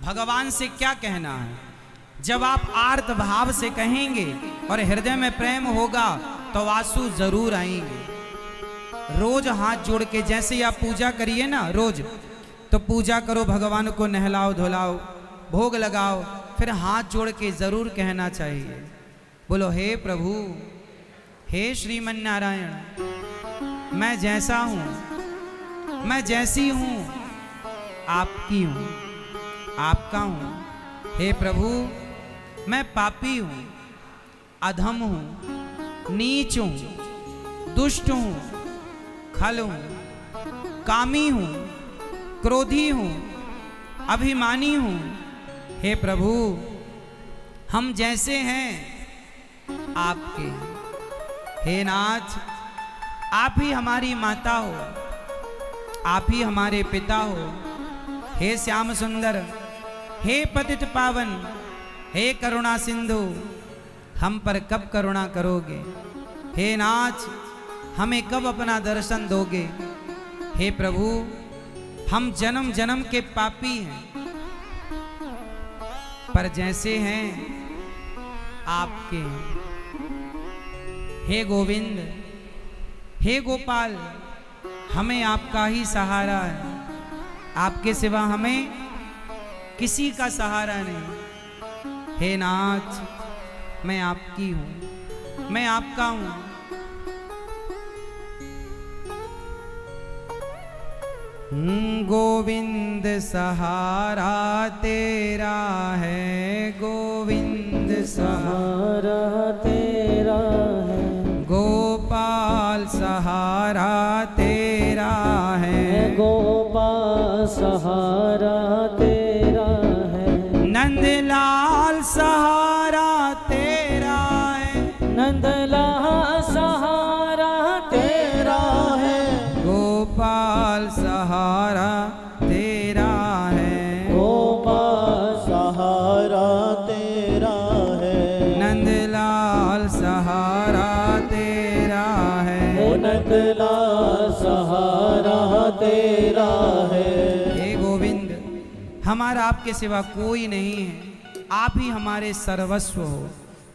भगवान से क्या कहना है। जब आप आर्त भाव से कहेंगे और हृदय में प्रेम होगा तो आंसू जरूर आएंगे। रोज हाथ जोड़ के जैसे ही आप पूजा करिए ना रोज, तो पूजा करो, भगवान को नहलाओ धुलाओ, भोग लगाओ, फिर हाथ जोड़ के जरूर कहना चाहिए, बोलो हे प्रभु, हे श्रीमन नारायण, मैं जैसा हूँ, मैं जैसी हूँ, आपकी हूँ, आपका हूँ। हे प्रभु, मैं पापी हूँ, अधम हूँ, नीच हूँ, दुष्ट हूँ, खल हूँ, कामी हूँ, क्रोधी हूँ, अभिमानी हूँ। हे प्रभु, हम जैसे हैं आपके। हे नाथ, आप ही हमारी माता हो, आप ही हमारे पिता हो। हे श्याम सुंदर, हे पतित पावन, हे करुणा सिंधु, हम पर कब करुणा करोगे। हे नाथ, हमें कब अपना दर्शन दोगे। हे प्रभु, हम जन्म जन्म के पापी हैं, पर जैसे हैं आपके। हे गोविंद, हे गोपाल, हमें आपका ही सहारा है, आपके सिवा हमें किसी का सहारा नहीं। हे नाथ, मैं आपकी हूँ, मैं आपका हूँ। गोविंद सहारा तेरा है, गोविंद सहारा तेरा है, गोपाल सहारा तेरा है, गोपाल सहारा तेरा है, नंदलाल सहारा तेरा है, नंदलाल सहारा तेरा है, गोपाल सहारा तेरा है, गोपाल सहारा तेरा है, नंदलाल सहारा तेरा है, नंदलाल सहारा तेरा है। हे गोविंद, हमारा आपके सिवा कोई नहीं है, आप ही हमारे सर्वस्व हो।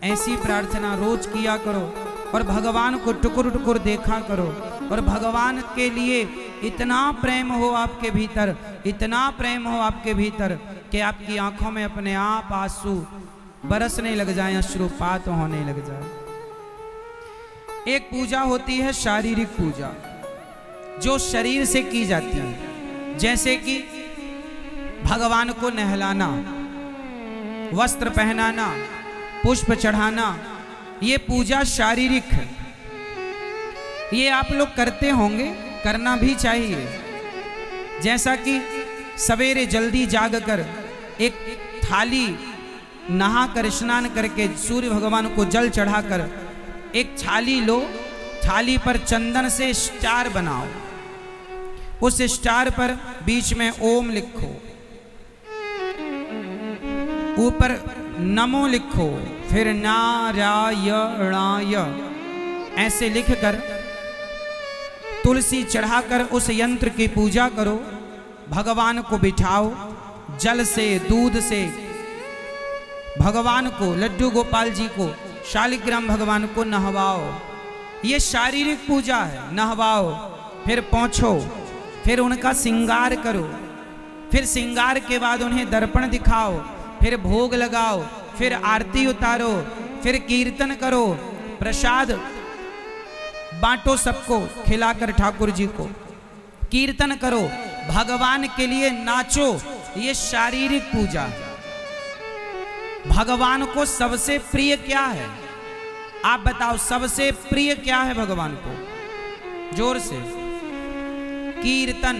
ऐसी प्रार्थना रोज किया करो और भगवान को टुकुर टुकुर देखा करो, और भगवान के लिए इतना प्रेम हो आपके भीतर, इतना प्रेम हो आपके भीतर कि आपकी आंखों में अपने आप आंसू बरसने लग जाए, अश्रुपात होने लग जाए। एक पूजा होती है शारीरिक पूजा, जो शरीर से की जाती है, जैसे कि भगवान को नहलाना, वस्त्र पहनाना, पुष्प चढ़ाना, ये पूजा शारीरिक है। ये आप लोग करते होंगे, करना भी चाहिए। जैसा कि सवेरे जल्दी जागकर एक थाली नहाकर स्नान करके सूर्य भगवान को जल चढ़ाकर एक थाली लो, थाली पर चंदन से स्टार बनाओ, उस स्टार पर बीच में ओम लिखो, ऊपर नमो लिखो, फिर नारायणाय ऐसे लिखकर तुलसी चढ़ाकर उस यंत्र की पूजा करो। भगवान को बिठाओ, जल से दूध से भगवान को, लड्डू गोपाल जी को, शालिग्राम भगवान को नहवाओ। ये शारीरिक पूजा है, नहवाओ, फिर पोंछो, फिर उनका श्रृंगार करो, फिर श्रृंगार के बाद उन्हें दर्पण दिखाओ, फिर भोग लगाओ, फिर आरती उतारो, फिर कीर्तन करो, प्रसाद बांटो सबको, खिलाकर ठाकुर जी को कीर्तन करो, भगवान के लिए नाचो। ये शारीरिक पूजा है। भगवान को सबसे प्रिय क्या है, आप बताओ, सबसे प्रिय क्या है भगवान को? जोर से, कीर्तन।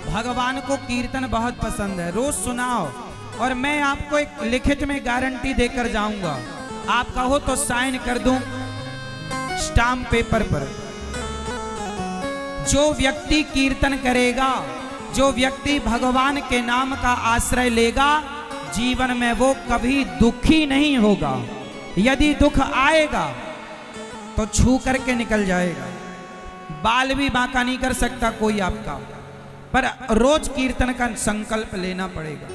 भगवान को कीर्तन बहुत पसंद है, रोज सुनाओ। और मैं आपको एक लिखित में गारंटी देकर जाऊंगा, आप कहो तो साइन कर दूं स्टाम्प पेपर पर। जो व्यक्ति कीर्तन करेगा, जो व्यक्ति भगवान के नाम का आश्रय लेगा, जीवन में वो कभी दुखी नहीं होगा। यदि दुख आएगा तो छू करके निकल जाएगा, बाल भी बांका नहीं कर सकता कोई आपका। पर रोज कीर्तन का संकल्प लेना पड़ेगा।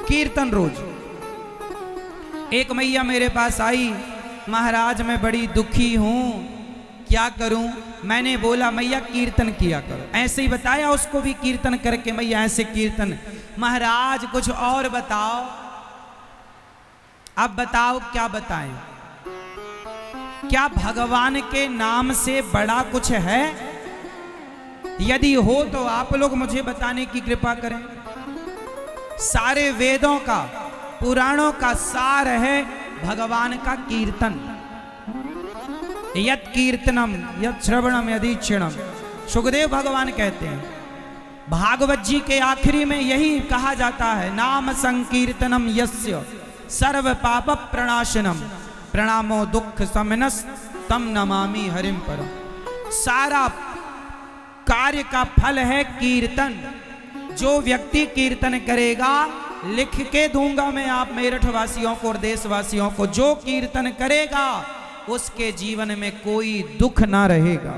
कीर्तन रोज। एक मैया मेरे पास आई, महाराज मैं बड़ी दुखी हूं, क्या करूं? मैंने बोला मैया कीर्तन किया करो। ऐसे ही बताया उसको भी कीर्तन करके, मैया ऐसे कीर्तन। महाराज कुछ और बताओ। अब बताओ क्या बताएं? क्या भगवान के नाम से बड़ा कुछ है? यदि हो तो आप लोग मुझे बताने की कृपा करें। सारे वेदों का, पुराणों का सार है भगवान का कीर्तन। यत् कीर्तनम यत् श्रवणम यदीक्षणम, सुखदेव भगवान कहते हैं। भागवत जी के आखिरी में यही कहा जाता है, नाम संकीर्तनम यस्य सर्व पाप प्रणाशनम प्रणामो दुख समनस तम नमामि हरिम परम। सारा कार्य का फल है कीर्तन। जो व्यक्ति कीर्तन करेगा, लिख के दूंगा मैं आप मेरठ वासियों को और देशवासियों को, जो कीर्तन करेगा उसके जीवन में कोई दुख ना रहेगा।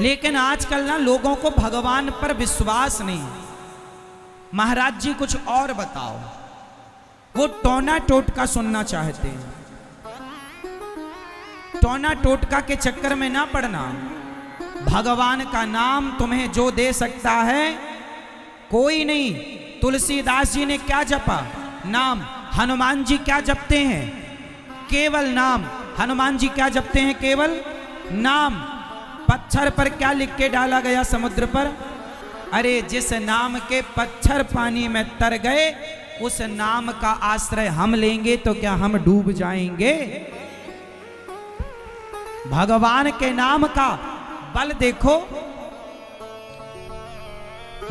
लेकिन आजकल ना लोगों को भगवान पर विश्वास नहीं। महाराज जी कुछ और बताओ। वो टोना टोटका सुनना चाहते हैं। टोना टोटका के चक्कर में ना पड़ना। भगवान का नाम तुम्हें जो दे सकता है कोई नहीं। तुलसीदास जी ने क्या जपा? नाम। हनुमान जी क्या जपते हैं? केवल नाम। हनुमान जी क्या जपते हैं? केवल नाम। पत्थर पर क्या लिख के डाला गया समुद्र पर? अरे जिस नाम के पत्थर पानी में तर गए, उस नाम का आश्रय हम लेंगे तो क्या हम डूब जाएंगे? भगवान के नाम का बल देखो।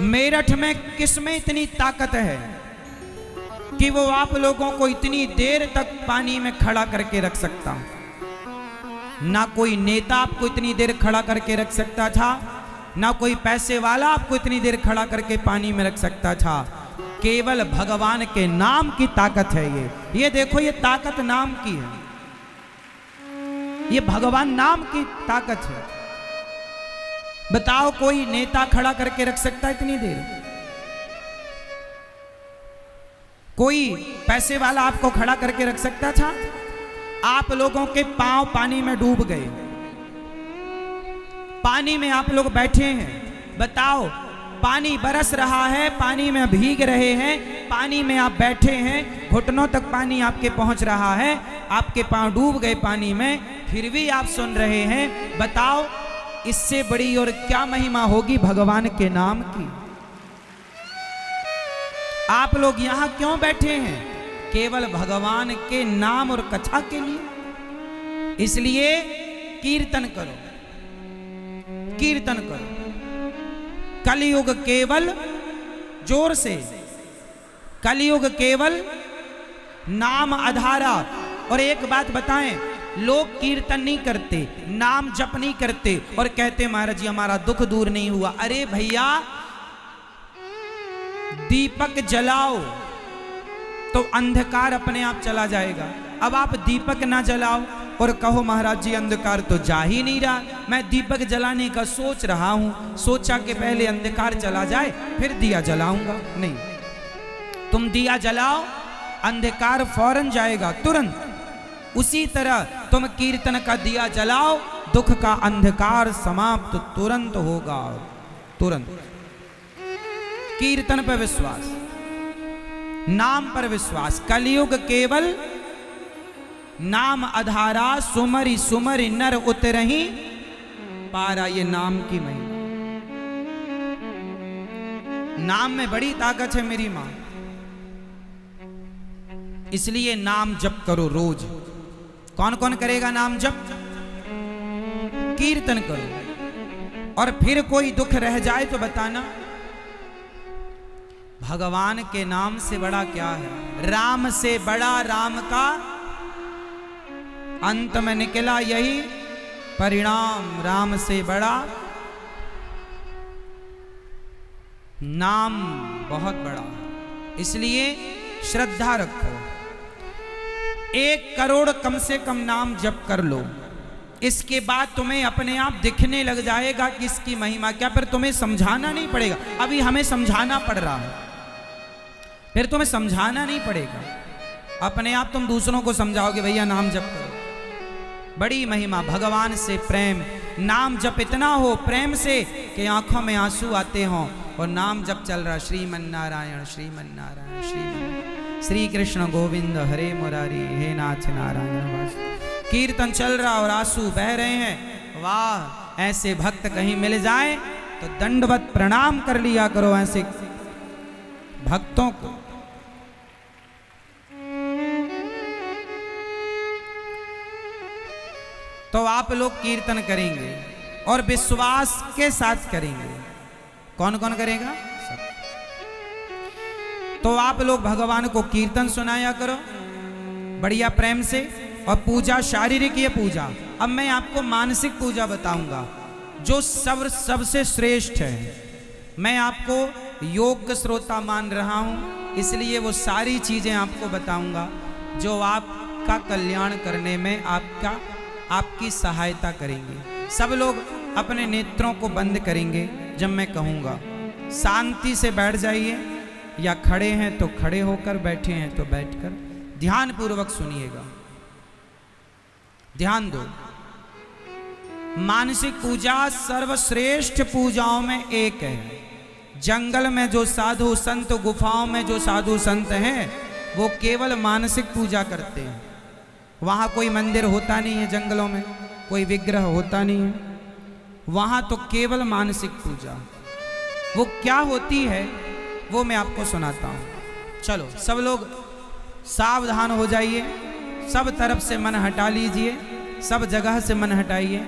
मेरठ में किसमें इतनी ताकत है कि वो आप लोगों को इतनी देर तक पानी में खड़ा करके रख सकता? ना कोई नेता आपको इतनी देर खड़ा करके रख सकता था, ना कोई पैसे वाला आपको इतनी देर खड़ा करके पानी में रख सकता था। केवल भगवान के नाम की ताकत है ये देखो, ये ताकत नाम की है। ये भगवान नाम की ताकत है। बताओ कोई नेता खड़ा करके रख सकता है इतनी देर? कोई पैसे वाला आपको खड़ा करके रख सकता था? आप लोगों के पांव पानी में डूब गए, पानी में आप लोग बैठे हैं। बताओ, पानी बरस रहा है, पानी में भीग रहे हैं, पानी में आप बैठे हैं, घुटनों तक पानी आपके पहुंच रहा है, आपके पांव डूब गए पानी में, फिर भी आप सुन रहे हैं। बताओ इससे बड़ी और क्या महिमा होगी भगवान के नाम की? आप लोग यहां क्यों बैठे हैं? केवल भगवान के नाम और कथा के लिए। इसलिए कीर्तन करो, कीर्तन करो। कलयुग केवल, जोर से, कलयुग केवल नाम आधारा। और एक बात बताएं, लोग कीर्तन नहीं करते, नाम जप नहीं करते और कहते महाराज जी हमारा दुख दूर नहीं हुआ। अरे भैया, दीपक जलाओ तो अंधकार अपने आप चला जाएगा। अब आप दीपक ना जलाओ और कहो महाराज जी अंधकार तो जा ही नहीं रहा, मैं दीपक जलाने का सोच रहा हूं, सोचा कि पहले अंधकार चला जाए फिर दिया जलाऊंगा। नहीं, तुम दिया जलाओ, अंधकार फौरन जाएगा, तुरंत। उसी तरह तुम कीर्तन का दिया जलाओ, दुख का अंधकार समाप्त तुरंत होगा, तुरंत। कीर्तन पर विश्वास, नाम पर विश्वास। कलयुग केवल नाम आधारा, सुमरि सुमरि नर उतरहि पारा। ये नाम की महिमा। नाम में बड़ी ताकत है मेरी मां, इसलिए नाम जप करो रोज। कौन कौन करेगा नाम जप? कीर्तन करो। और फिर कोई दुख रह जाए तो बताना। भगवान के नाम से बड़ा क्या है? राम से बड़ा राम का अंत में निकला यही परिणाम। राम से बड़ा नाम बहुत बड़ा, इसलिए श्रद्धा रखो। 1 करोड़ कम से कम नाम जप कर लो। इसके बाद तुम्हें अपने आप दिखने लग जाएगा कि इसकी महिमा क्या। फिर तुम्हें समझाना नहीं पड़ेगा, अभी हमें समझाना पड़ रहा है, फिर तुम्हें समझाना नहीं पड़ेगा, अपने आप तुम दूसरों को समझाओगे भैया नाम जप करो। बड़ी महिमा, भगवान से प्रेम, नाम जप इतना हो प्रेम से कि आंखों में आंसू आते हों और नाम जप चल रहा, श्रीमन्नारायण श्रीमन्नारायण श्रीमन, श्री कृष्ण गोविंद हरे मुरारी, हे नाथ नारायण वासुदेव, कीर्तन चल रहा और आंसू बह रहे हैं। वाह, ऐसे भक्त कहीं मिल जाए तो दंडवत प्रणाम कर लिया करो ऐसे भक्तों को। तो आप लोग कीर्तन करेंगे और विश्वास के साथ करेंगे। कौन कौन करेगा? सब। तो आप लोग भगवान को कीर्तन सुनाया करो बढ़िया प्रेम से, और पूजा शारीरिक ये पूजा। अब मैं आपको मानसिक पूजा बताऊंगा जो सबसे श्रेष्ठ है। मैं आपको योग का श्रोता मान रहा हूं, इसलिए वो सारी चीजें आपको बताऊंगा जो आपका कल्याण करने में आपकी सहायता करेंगे। सब लोग अपने नेत्रों को बंद करेंगे जब मैं कहूँगा। शांति से बैठ जाइए, या खड़े हैं तो खड़े होकर, बैठे हैं तो बैठकर ध्यान पूर्वक सुनिएगा। ध्यान दो, मानसिक पूजा सर्वश्रेष्ठ पूजाओं में एक है। जंगल में जो साधु संत, गुफाओं में जो साधु संत हैं, वो केवल मानसिक पूजा करते हैं। वहाँ कोई मंदिर होता नहीं है, जंगलों में कोई विग्रह होता नहीं है, वहाँ तो केवल मानसिक पूजा। वो क्या होती है वो मैं आपको सुनाता हूँ। चलो सब लोग सावधान हो जाइए, सब तरफ से मन हटा लीजिए, सब जगह से मन हटाइए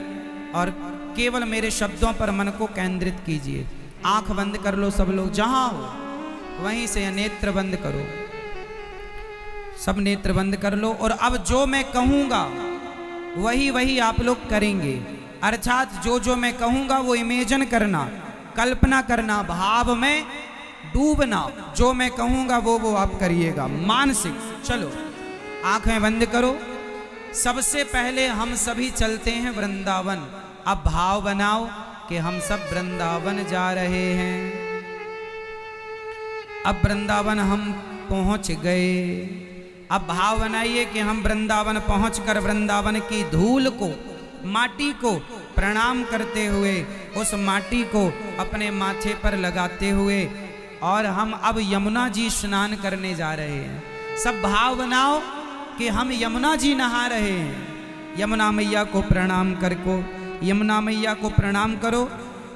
और केवल मेरे शब्दों पर मन को केंद्रित कीजिए। आंख बंद कर लो सब लोग, जहां हो वहीं से नेत्र बंद करो, सब नेत्र बंद कर लो। और अब जो मैं कहूँगा वही आप लोग करेंगे। अर्थात जो मैं कहूँगा वो इमेजिन करना, कल्पना करना, भाव में डूबना। जो मैं कहूँगा वो आप करिएगा मानसिक। चलो आंखें बंद करो। सबसे पहले हम सभी चलते हैं वृंदावन। अब भाव बनाओ कि हम सब वृंदावन जा रहे हैं। अब वृंदावन हम पहुंच गए। अब भाव बनाइए कि हम वृंदावन पहुंचकर वृंदावन की धूल को, माटी को प्रणाम करते हुए, उस माटी को अपने माथे पर लगाते हुए, और हम अब यमुना जी स्नान करने जा रहे हैं। सब भाव बनाओ कि हम यमुना जी नहा रहे हैं। यमुना मैया को प्रणाम यमुना मैया को प्रणाम करो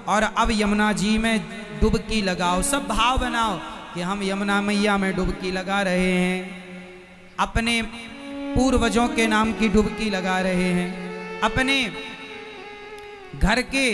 और अब यमुना जी में डुबकी लगाओ। सब भाव बनाओ कि हम यमुना मैया में डुबकी लगा रहे हैं, अपने पूर्वजों के नाम की डुबकी लगा रहे हैं, अपने घर के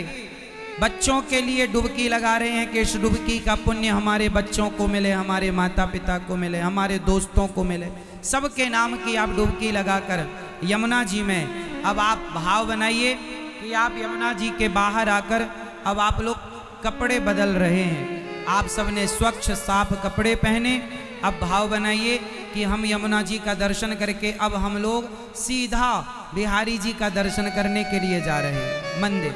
बच्चों के लिए डुबकी लगा रहे हैं कि इस डुबकी का पुण्य हमारे बच्चों को मिले, हमारे माता पिता को मिले, हमारे दोस्तों को मिले। सबके नाम की आप डुबकी लगाकर यमुना जी में अब आप भाव बनाइए कि आप यमुना जी के बाहर आकर अब आप लोग कपड़े बदल रहे हैं। आप सबने स्वच्छ साफ कपड़े पहने। अब भाव बनाइए कि हम यमुना जी का दर्शन करके अब हम लोग सीधा बिहारी जी का दर्शन करने के लिए जा रहे हैं मंदिर।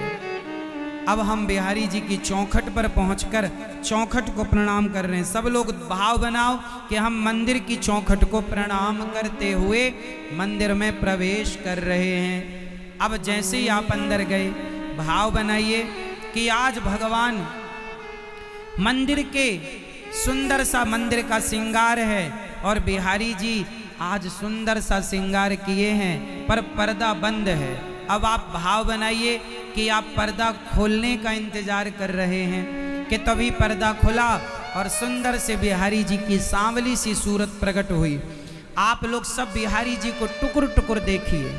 अब हम बिहारी जी की चौखट पर पहुंचकर चौखट को प्रणाम कर रहे हैं। सब लोग भाव बनाओ कि हम मंदिर की चौखट को प्रणाम करते हुए मंदिर में प्रवेश कर रहे हैं। अब जैसे ही आप अंदर गए, भाव बनाइए कि आज भगवान मंदिर के सुंदर सा मंदिर का श्रृंगार है और बिहारी जी आज सुंदर सा श्रृंगार किए हैं, पर पर्दा बंद है। अब आप भाव बनाइए कि आप पर्दा खोलने का इंतजार कर रहे हैं कि तभी पर्दा खुला और सुंदर से बिहारी जी की सांवली सी सूरत प्रकट हुई। आप लोग सब बिहारी जी को टुकुर टुकुर देखिए।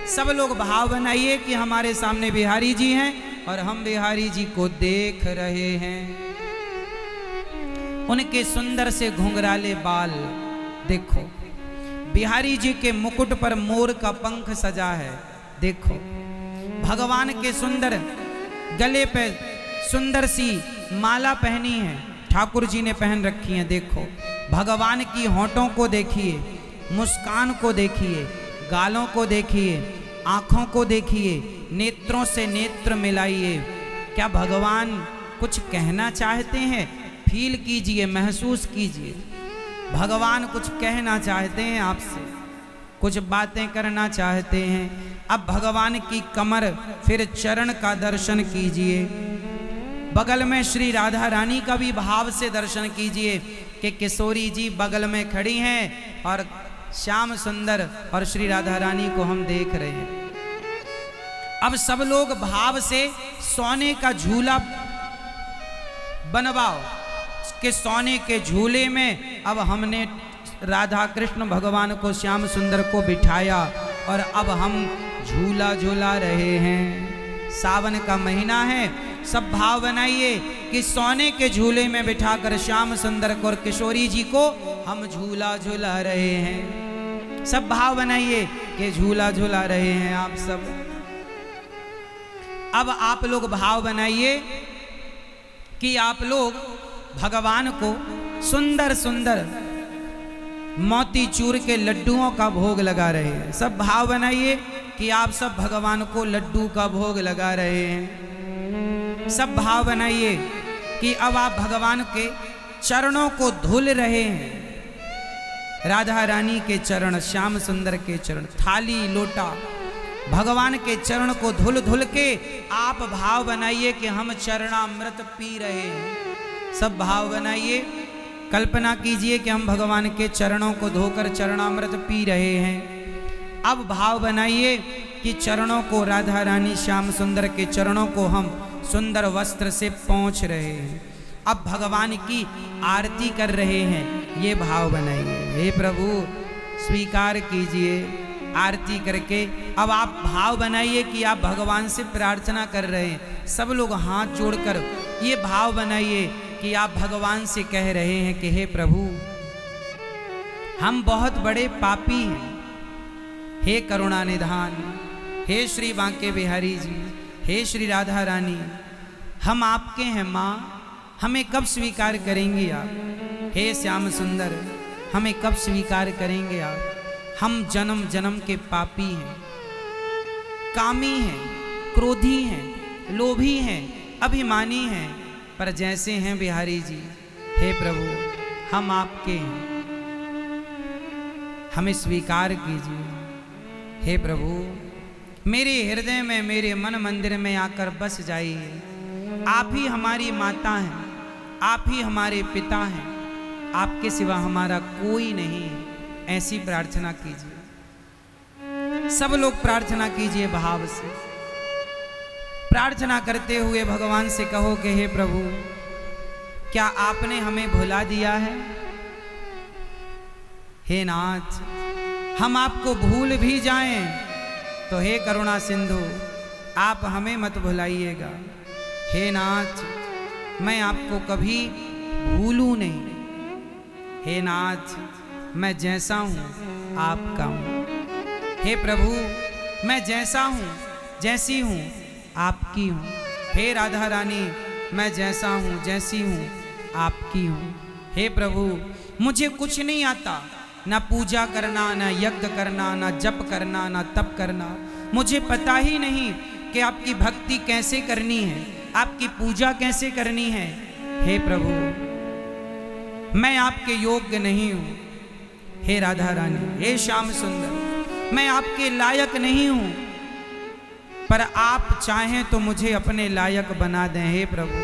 सब लोग भाव बनाइए कि हमारे सामने बिहारी जी हैं और हम बिहारी जी को देख रहे हैं। उनके सुंदर से घुंघराले बाल देखो, बिहारी जी के मुकुट पर मोर का पंख सजा है। देखो भगवान के सुंदर गले पे सुंदर सी माला पहनी है, ठाकुर जी ने पहन रखी है। देखो भगवान की होंठों को देखिए, मुस्कान को देखिए, गालों को देखिए, आंखों को देखिए, नेत्रों से नेत्र मिलाइए। क्या भगवान कुछ कहना चाहते हैं? फील कीजिए, महसूस कीजिए। भगवान कुछ कहना चाहते हैं आपसे, कुछ बातें करना चाहते हैं। अब भगवान की कमर फिर चरण का दर्शन कीजिए। बगल में श्री राधा रानी का भी भाव से दर्शन कीजिए कि किशोरी जी बगल में खड़ी हैं और श्याम सुंदर और श्री राधा रानी को हम देख रहे हैं। अब सब लोग भाव से सोने का झूला बनवाओ कि सोने के झूले में अब हमने राधा कृष्ण भगवान को, श्याम सुंदर को बिठाया और अब हम झूला झूला रहे हैं। सावन का महीना है, सब भाव बनाइए कि सोने के झूले में बिठाकर श्याम सुंदर को और किशोरी जी को हम झूला झूला रहे हैं। सब भाव बनाइए कि झूला झूला रहे हैं आप सब। अब आप लोग भाव बनाइए कि आप लोग भगवान को सुंदर सुंदर मोतीचूर के लड्डुओं का भोग लगा रहे हैं। सब भाव बनाइए कि आप सब भगवान को लड्डू का भोग लगा रहे हैं। सब भाव बनाइए कि अब आप भगवान के चरणों को धुल रहे हैं। राधा रानी के चरण, श्याम सुंदर के चरण, थाली लोटा भगवान के चरण को धुल धुल के आप भाव बनाइए कि हम चरणामृत पी रहे हैं। सब भाव बनाइए, कल्पना कीजिए कि हम भगवान के चरणों को धोकर चरणामृत पी रहे हैं। अब भाव बनाइए कि चरणों को, राधा रानी श्याम सुंदर के चरणों को हम सुंदर वस्त्र से पोंछ रहे हैं। अब भगवान की आरती कर रहे हैं, ये भाव बनाइए। हे प्रभु स्वीकार कीजिए आरती करके। अब आप भाव बनाइए कि आप भगवान से प्रार्थना कर रहे हैं। सब लोग हाथ जोड़कर ये भाव बनाइए कि आप भगवान से कह रहे हैं कि हे प्रभु हम बहुत बड़े पापी हैं, हे करुणा निधान, हे श्री बांके बिहारी जी, हे श्री राधा रानी, हम आपके हैं माँ, हमें कब स्वीकार करेंगे आप? हे श्याम सुंदर, हमें कब स्वीकार करेंगे आप? हम जन्म जन्म के पापी हैं, कामी हैं, क्रोधी हैं, लोभी हैं, अभिमानी हैं, पर जैसे हैं बिहारी जी, हे प्रभु हम आपके हैं, हमें स्वीकार कीजिए। हे प्रभु मेरे हृदय में, मेरे मन मंदिर में आकर बस जाइए। आप ही हमारी माता हैं, आप ही हमारे पिता हैं, आपके सिवा हमारा कोई नहीं है। ऐसी प्रार्थना कीजिए। सब लोग प्रार्थना कीजिए भाव से। प्रार्थना करते हुए भगवान से कहो कि हे प्रभु क्या आपने हमें भुला दिया है? हे नाथ हम आपको भूल भी जाएं तो हे करुणा सिंधु आप हमें मत भुलाइएगा। हे नाथ मैं आपको कभी भूलूं नहीं। हे नाथ मैं जैसा हूँ आपका हूँ। हे प्रभु मैं जैसा हूँ, जैसी हूँ आपकी हूँ। हे राधा रानी मैं जैसा हूँ, जैसी हूँ आपकी हूँ। हे प्रभु मुझे कुछ नहीं आता, ना पूजा करना, ना यज्ञ करना, ना जप करना, ना तप करना। मुझे पता ही नहीं कि आपकी भक्ति कैसे करनी है, आपकी पूजा कैसे करनी है। हे प्रभु मैं आपके योग्य नहीं हूँ। हे राधा रानी, हे श्याम सुंदर मैं आपके लायक नहीं हूँ, पर आप चाहें तो मुझे अपने लायक बना दें। हे प्रभु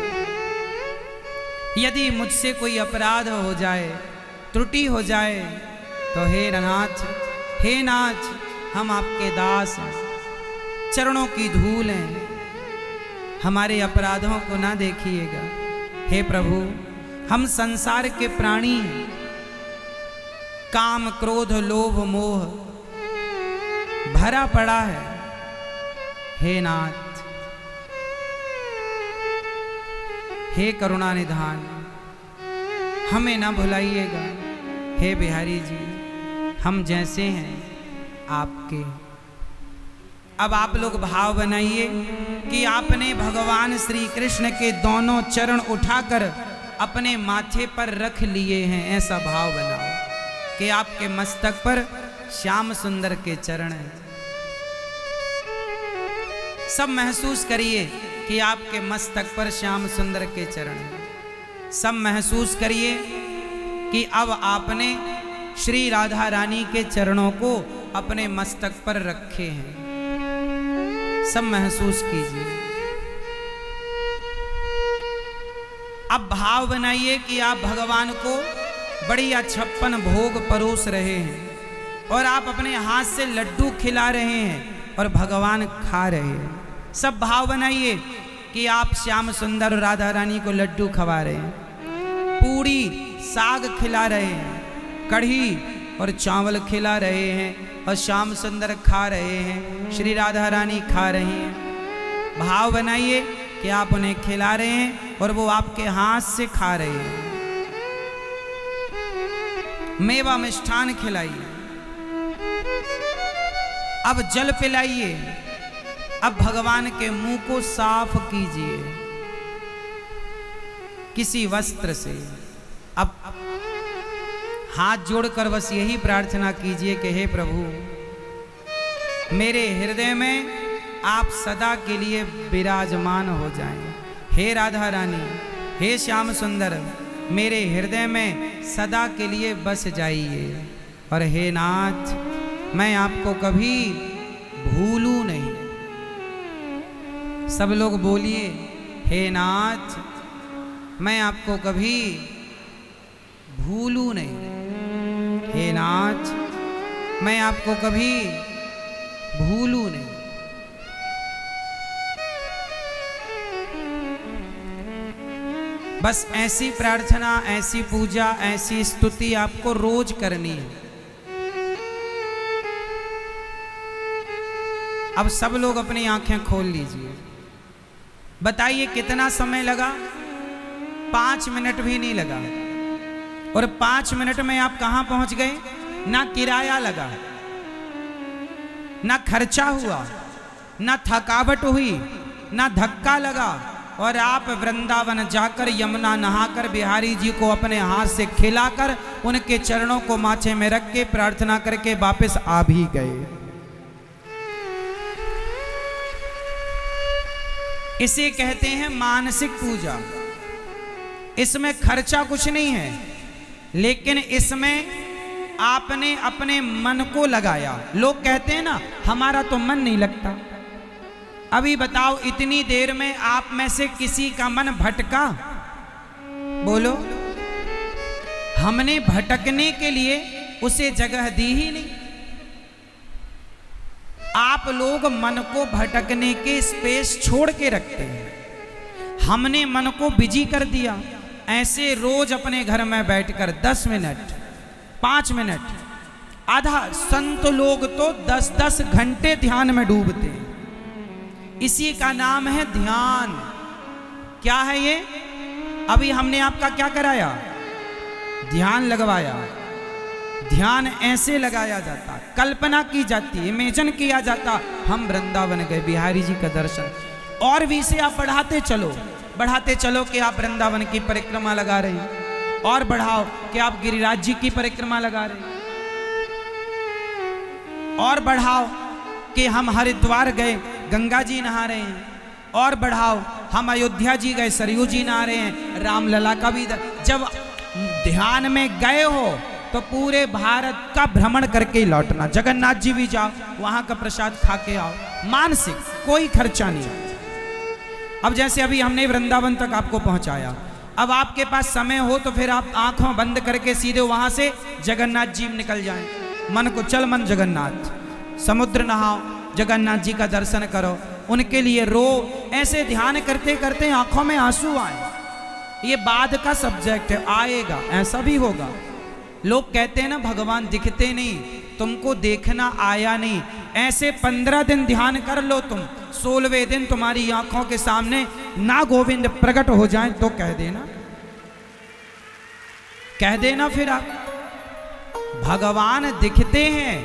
यदि मुझसे कोई अपराध हो जाए, त्रुटि हो जाए तो हे नाथ, हे नाथ हम आपके दास हैं, चरणों की धूल हैं, हमारे अपराधों को ना देखिएगा। हे प्रभु हम संसार के प्राणी हैं, काम क्रोध लोभ मोह भरा पड़ा है। हे नाथ, हे करुणा निधान हमें ना भुलाइएगा। हे बिहारी जी हम जैसे हैं आपके। अब आप लोग भाव बनाइए कि आपने भगवान श्री कृष्ण के दोनों चरण उठाकर अपने माथे पर रख लिए हैं। ऐसा भाव बनाओ कि आपके मस्तक पर श्याम सुंदर के चरण हैं। सब महसूस करिए कि आपके मस्तक पर श्याम सुंदर के चरण हैं। सब महसूस करिए कि अब आपने श्री राधा रानी के चरणों को अपने मस्तक पर रखे हैं। सब महसूस कीजिए। अब भाव बनाइए कि आप भगवान को बढ़िया 56 भोग परोस रहे हैं और आप अपने हाथ से लड्डू खिला रहे हैं और भगवान खा रहे हैं। सब भाव बनाइए कि आप श्याम सुंदर और राधा रानी को लड्डू खवा रहे हैं, पूड़ी साग खिला रहे हैं, कढ़ी और चावल खिला रहे हैं और श्याम सुंदर खा रहे हैं, श्री राधा रानी खा रही हैं। भाव बनाइए कि आप उन्हें खिला रहे हैं और वो आपके हाथ से खा रहे हैं। मेवा मिष्ठान खिलाइए। अब जल पिलाइए। अब भगवान के मुंह को साफ कीजिए किसी वस्त्र से। अब हाथ जोड़कर बस यही प्रार्थना कीजिए कि हे प्रभु, मेरे हृदय में आप सदा के लिए विराजमान हो जाएं। हे राधा रानी, हे श्याम सुंदर, मेरे हृदय में सदा के लिए बस जाइए। और हे नाथ, मैं आपको कभी भूलूं नहीं। सब लोग बोलिए, हे नाथ, मैं आपको कभी भूलूं नहीं। हे नाथ, मैं आपको कभी भूलूं नहीं। बस ऐसी प्रार्थना, ऐसी पूजा, ऐसी स्तुति आपको रोज करनी है। अब सब लोग अपनी आंखें खोल लीजिए। बताइए कितना समय लगा? 5 मिनट भी नहीं लगा। और 5 मिनट में आप कहां पहुंच गए? ना किराया लगा, ना खर्चा हुआ, ना थकावट हुई, ना धक्का लगा, और आप वृंदावन जाकर यमुना नहाकर बिहारी जी को अपने हाथ से खिलाकर उनके चरणों को माथे में रख के प्रार्थना करके वापस आ भी गए। इसे कहते हैं मानसिक पूजा। इसमें खर्चा कुछ नहीं है, लेकिन इसमें आपने अपने मन को लगाया। लोग कहते हैं ना, हमारा तो मन नहीं लगता। अभी बताओ, इतनी देर में आप में से किसी का मन भटका? बोलो। हमने भटकने के लिए उसे जगह दी ही नहीं। आप लोग मन को भटकने के स्पेस छोड़ के रखते हैं। हमने मन को बिजी कर दिया। ऐसे रोज अपने घर में बैठकर 10 मिनट, 5 मिनट, आधा, संत लोग तो 10-10 घंटे ध्यान में डूबते हैं। इसी का नाम है ध्यान। क्या है ये? अभी हमने आपका क्या कराया? ध्यान लगवाया। ध्यान ऐसे लगाया जाता, कल्पना की जाती, इमेजिन किया जाता, हम वृंदावन गए, बिहारी जी का दर्शन। और भी इसे आप बढ़ाते चलो कि आप वृंदावन की परिक्रमा लगा रहे हैं, और बढ़ाओ कि आप गिरिराज जी की परिक्रमा लगा रहे हैं, और बढ़ाओ कि हम हरिद्वार गए, गंगा जी नहा रहे हैं, और बढ़ाओ हम अयोध्या जी गए, सरयू जी नहा रहे हैं, रामलला का भी। जब ध्यान में गए हो तो पूरे भारत का भ्रमण करके ही लौटना। जगन्नाथ जी भी जाओ, वहां का प्रसाद खा के आओ। मानसिक, कोई खर्चा नहीं। अब जैसे अभी हमने वृंदावन तक आपको पहुंचाया, अब आपके पास समय हो तो फिर आप आंखों बंद करके सीधे वहां से जगन्नाथ जी में निकल जाएं। मन को, चल मन जगन्नाथ, समुद्र नहाओ, जगन्नाथ जी का दर्शन करो, उनके लिए रो। ऐसे ध्यान करते करते आंखों में आंसू आए। ये बाद का सब्जेक्ट है, आएगा, ऐसा भी होगा। लोग कहते हैं ना, भगवान दिखते नहीं, तुमको देखना आया नहीं। ऐसे 15 दिन ध्यान कर लो तुम, 16वें दिन तुम्हारी आंखों के सामने ना गोविंद प्रकट हो जाए तो कह देना फिर आप। भगवान दिखते हैं,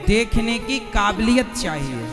देखने की काबिलियत चाहिए।